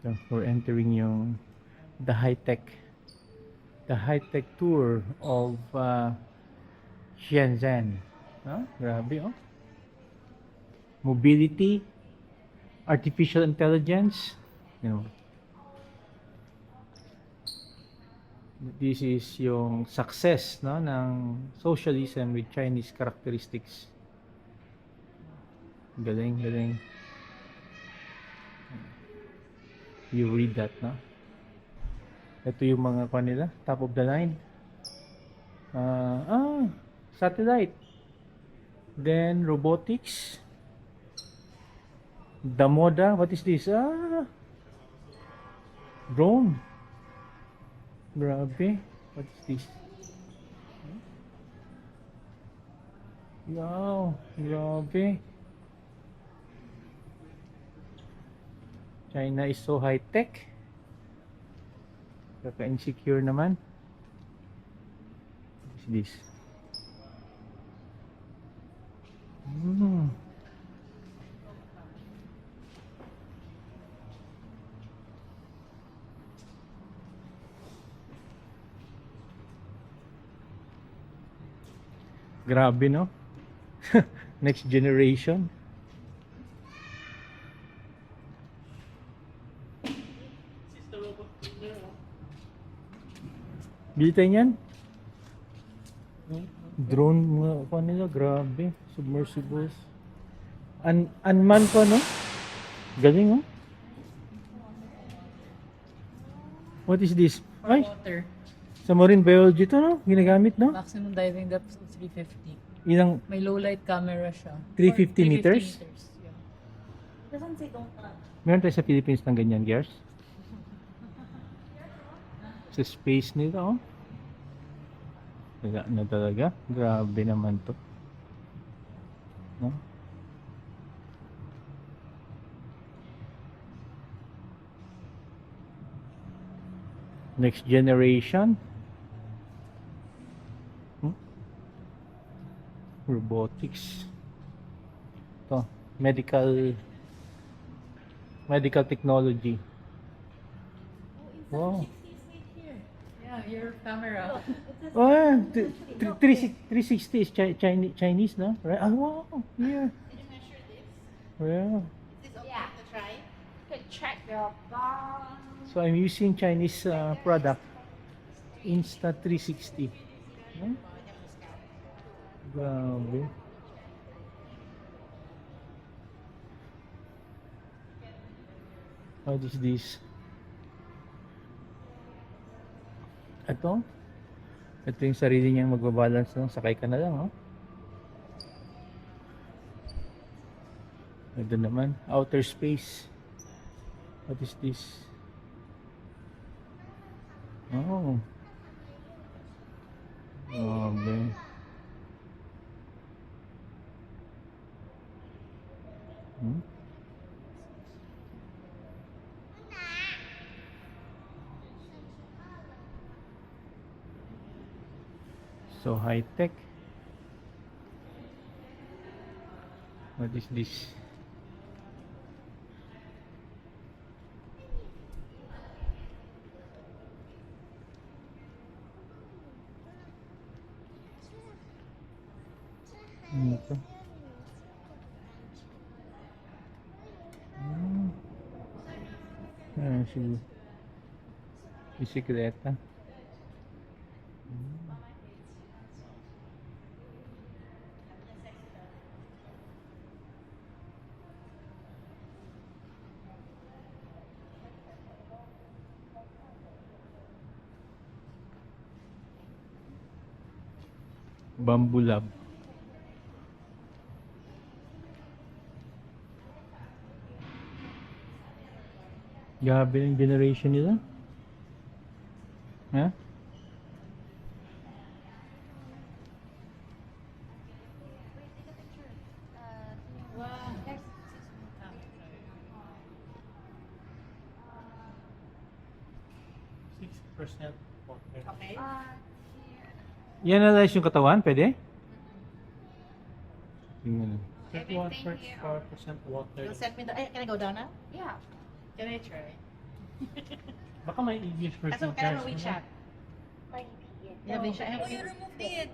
So, we're entering yung the high-tech tour of Shenzhen. Grabe, oh. Mobility, artificial intelligence, you know. This is yung success, no, ng socialism with Chinese characteristics. Galing, galing. You read that, no? Ito yung mga kanila, top of the line. Satellite. Then robotics. The moda, what is this? Drone. Grabe. What is this? Wow, grabe. China is so high-tech. Kaka-insecure naman. What is this? Grabe, no? Next generation. Bili tayo niyan. Drone mga pa nila, grabe. Submersibles. Unmanned pa, no? Galing, oh. What is this? Ay, Water. sa marine biology to, no? Ginagamit, no? Maximum diving depth is 350. Ilang May low light camera siya. 350 meters? Yeah. Doesn't say don't touch. Meron tayo sa Philippines ng ganyan, Gears? Sa space nila, oh. Wala na talaga. Grabe naman to. No? Next generation. Robotics. To, medical technology. Wow. Yeah, your camera. Oh, 360 is Chinese, no? Right? Oh, wow. Yeah. Did you measure this? Yeah. Is this okay to try? You can check your bones. So I'm using Chinese product, Insta360. Huh? Grabe. What is this? Ito yung sarili niyang magbabalance, no? Sakay ka na lang, oh. Ito naman, outer space. What is this? Oh. Grabe. So high-tech. What is this? Ano to? Si bisikleta. Bamboo Lab. Grabe yung generation nila. Ha? Wow. 6% water. Okay. I-analyze yung katawan, pwede? Tingnan. 31% water. You'll set me the. Can I go down now? Yeah. Can I try? Baka may English person. Also, kailangan WeChat. Like, yeah. Yeah, WeChat. Oh, you removed it.